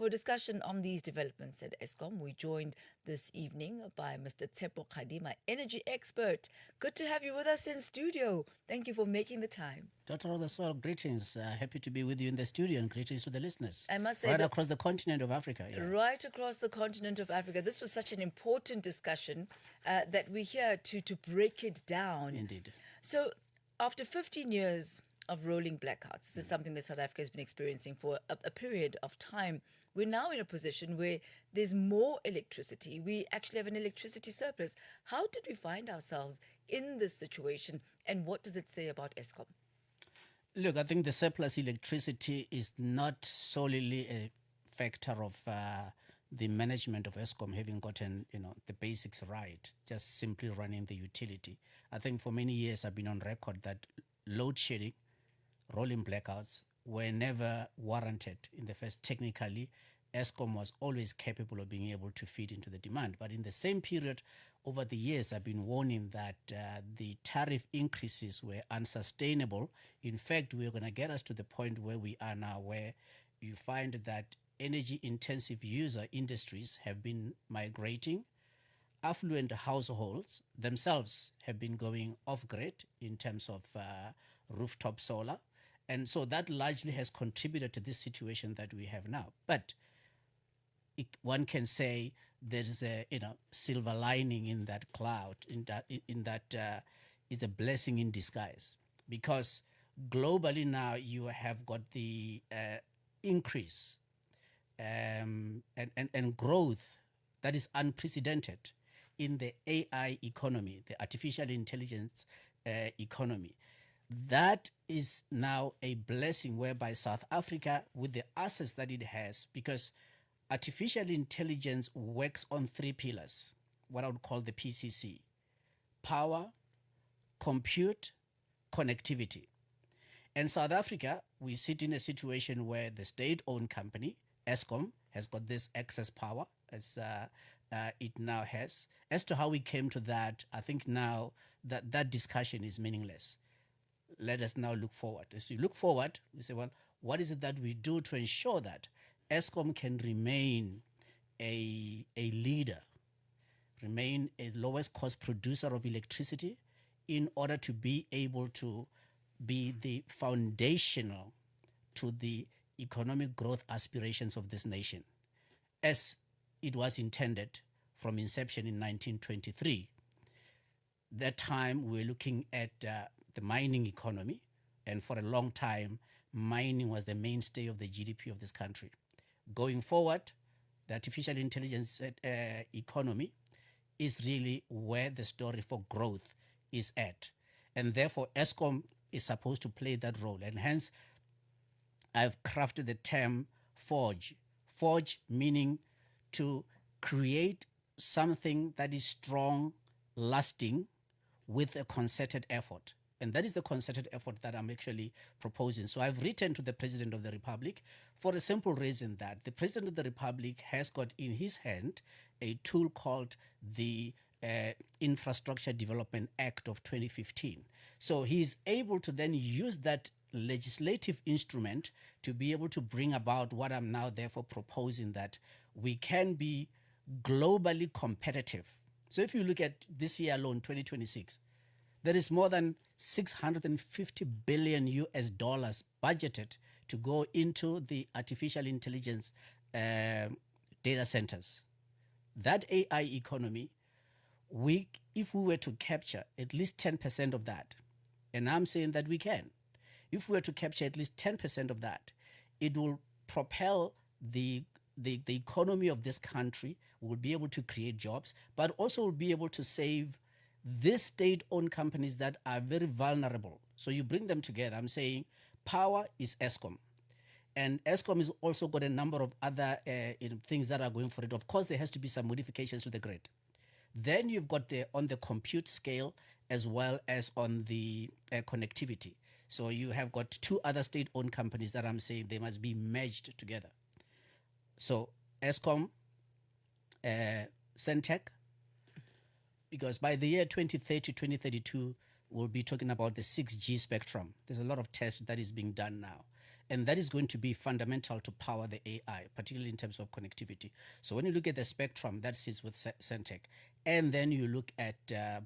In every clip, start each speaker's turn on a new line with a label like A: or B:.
A: For a discussion on these developments at Eskom, we joined this evening by Mr. Tshepo Kgadima, energy expert. Good to have you with us in studio. Thank you for making the time.
B: Dr. Rothaswell, greetings. Happy to be with you in the studio, and greetings to the listeners.
A: I must say
B: right across the continent of Africa.
A: Yeah. Right across the continent of Africa. This was such an important discussion that we're here to break it down.
B: Indeed.
A: So after 15 years of rolling blackouts, this is something that South Africa has been experiencing for a period of time. We're now in a position where there's more electricity. We actually have an electricity surplus. How did we find ourselves in this situation, and what does it say about Eskom?
B: Look, I think the surplus electricity is not solely a factor of the management of Eskom having gotten, the basics right, just simply running the utility. I think for many years I've been on record that load shedding, rolling blackouts were never warranted in the first. Technically, Eskom was always capable of being able to feed into the demand. But in the same period, over the years, I've been warning that the tariff increases were unsustainable. In fact, we're going to get us to the point where we are now, where you find that energy-intensive user industries have been migrating. Affluent households themselves have been going off-grid in terms of rooftop solar. And so that largely has contributed to this situation that we have now. But one can say there is a silver lining in that cloud, in that is a blessing in disguise, because globally now you have got the increase and growth that is unprecedented in the AI economy, the artificial intelligence economy. That is now a blessing whereby South Africa, with the assets that it has, because artificial intelligence works on three pillars, what I would call the PCC: power, compute, connectivity. And South Africa, we sit in a situation where the state-owned company, Eskom, has got this excess power, as it now has. As to how we came to that, I think now that discussion is meaningless. Let us now look forward. As we look forward, we say, well, what is it that we do to ensure that Eskom can remain a leader, remain a lowest cost producer of electricity, in order to be able to be the foundational to the economic growth aspirations of this nation, as it was intended from inception in 1923. That time we were looking at the mining economy, and for a long time, mining was the mainstay of the GDP of this country. Going forward, the artificial intelligence economy is really where the story for growth is at. And therefore, Eskom is supposed to play that role. And hence, I've crafted the term forge. Forge meaning to create something that is strong, lasting, with a concerted effort. And that is the concerted effort that I'm actually proposing. So I've written to the President of the Republic for a simple reason that the President of the Republic has got in his hand a tool called the Infrastructure Development Act of 2015. So he's able to then use that legislative instrument to be able to bring about what I'm now therefore proposing, that we can be globally competitive. So if you look at this year alone, 2026, there is more than 650 billion US dollars budgeted to go into the artificial intelligence data centers. That AI economy, if we were to capture at least 10% of that, and I'm saying that we can, if we were to capture at least 10% of that, it will propel the economy of this country. Will be able to create jobs, but also will be able to save these state-owned companies that are very vulnerable. So you bring them together. I'm saying power is Eskom. And Eskom has also got a number of other things that are going for it. Of course, there has to be some modifications to the grid. Then you've got on the compute scale as well as on the connectivity. So you have got two other state-owned companies that I'm saying they must be merged together. So Eskom, Centec, because by the year 2030, 2032, we'll be talking about the 6G spectrum. There's a lot of tests that is being done now. And that is going to be fundamental to power the AI, particularly in terms of connectivity. So when you look at the spectrum that sits with Centec, and then you look at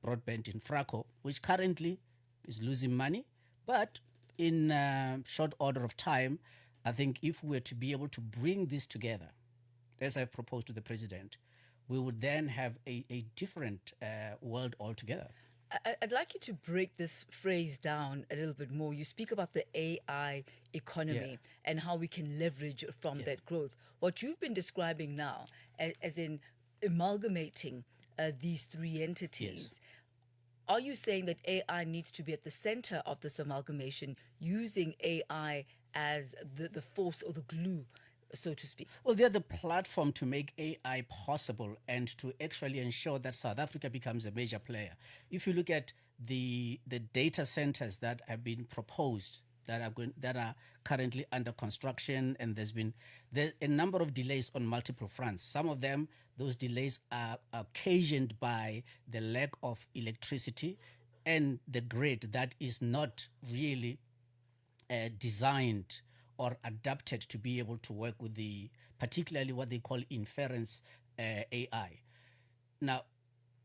B: broadband in Fraco, which currently is losing money, but in short order of time, I think if we were to be able to bring this together, as I've proposed to the president, we would then have a different world altogether.
A: I'd like you to break this phrase down a little bit more. You speak about the AI economy and how we can leverage from that growth. What you've been describing now, as in amalgamating these three entities, are you saying that AI needs to be at the center of this amalgamation, using AI as the force or the glue, so to speak?
B: Well, they're the platform to make AI possible and to actually ensure that South Africa becomes a major player. If you look at the data centers that have been proposed, that are currently under construction, and there's a number of delays on multiple fronts. Some of them, those delays are occasioned by the lack of electricity and the grid that is not really designed or adapted to be able to work with particularly what they call inference AI. Now,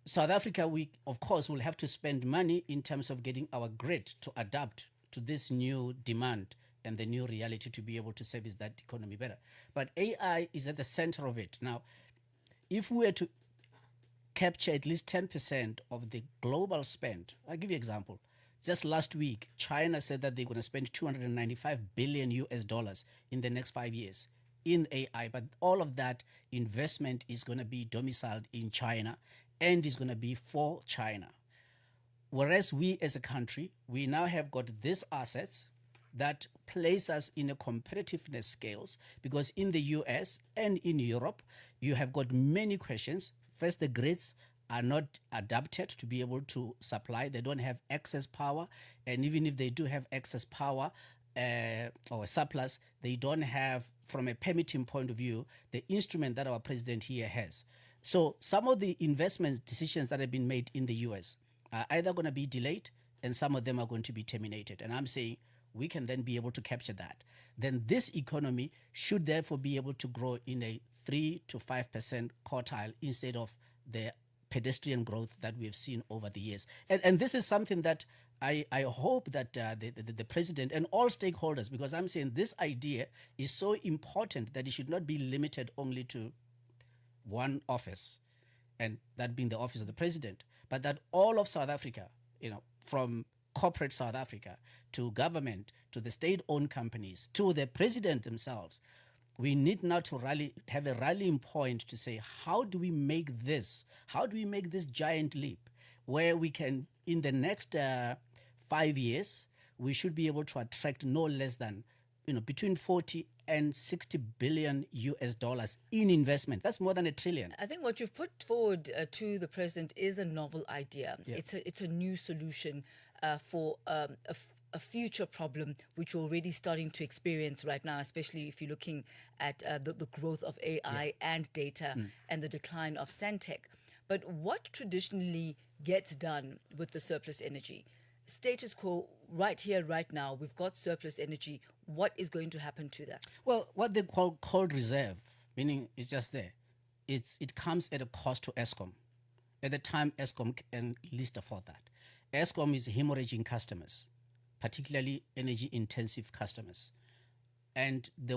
B: South Africa, we of course will have to spend money in terms of getting our grid to adapt to this new demand and the new reality to be able to service that economy better. But AI is at the center of it. Now, if we were to capture at least 10% of the global spend, I'll give you an example. Just last week, China said that they're going to spend $295 billion in the next 5 years in AI. But all of that investment is going to be domiciled in China and is going to be for China. Whereas we as a country, we now have got these assets that place us in a competitiveness scales, because in the US and in Europe, you have got many questions. First, the grids are not adapted to be able to supply. They don't have excess power. And even if they do have excess power or surplus, they don't have, from a permitting point of view, the instrument that our president here has. So some of the investment decisions that have been made in the US are either going to be delayed, and some of them are going to be terminated. And I'm saying we can then be able to capture that. Then this economy should therefore be able to grow in a 3 to 5% quartile instead of the pedestrian growth that we have seen over the years. And this is something that I hope that the president and all stakeholders, because I'm saying this idea is so important that it should not be limited only to one office, and that being the office of the president, but that all of South Africa, from corporate South Africa to government, to the state-owned companies, to the president themselves, we need now to have a rallying point to say, how do we make this giant leap where we can, in the next 5 years, we should be able to attract no less than, between 40 and 60 billion US dollars in investment. That's more than $1 trillion.
A: I think what you've put forward to the president is a novel idea. Yeah. It's a new solution for a future problem which we're already starting to experience right now, especially if you're looking at the growth of AI and data and the decline of Centec. But what traditionally gets done with the surplus energy? Status quo, right here, right now, we've got surplus energy. What is going to happen to that?
B: Well, what they call cold reserve, meaning it's just there. It comes at a cost to Eskom. At the time, Eskom can least afford that. Eskom is hemorrhaging customers, particularly energy-intensive customers. And the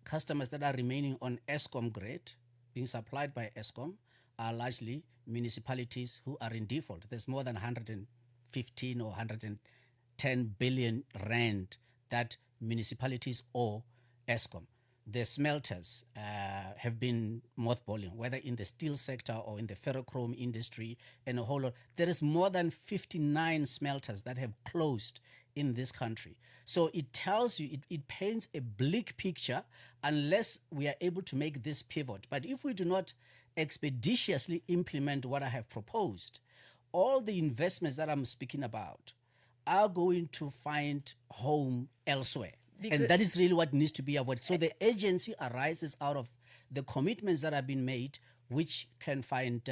B: customers that are remaining on Eskom grid, being supplied by Eskom, are largely municipalities who are in default. There's more than 115 or 110 billion rand that municipalities owe Eskom. The smelters have been mothballing, whether in the steel sector or in the ferrochrome industry, and a whole lot. There is more than 59 smelters that have closed in this country. So it tells you, it paints a bleak picture unless we are able to make this pivot. But if we do not expeditiously implement what I have proposed, all the investments that I'm speaking about are going to find home elsewhere. And that is really what needs to be avoided. So the agency arises out of the commitments that have been made which can find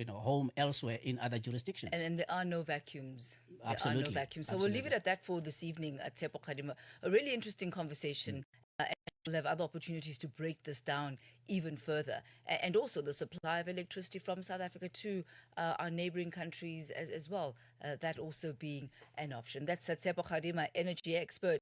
B: home elsewhere in other jurisdictions.
A: And there are no vacuums. There
B: Absolutely.
A: are no vacuums. So
B: Absolutely.
A: we'll leave it at that for this evening at Tshepo Kgadima. A really interesting conversation. And we'll have other opportunities to break this down even further. And also the supply of electricity from South Africa to our neighboring countries as well. That also being an option. That's Tshepo Kgadima, energy expert.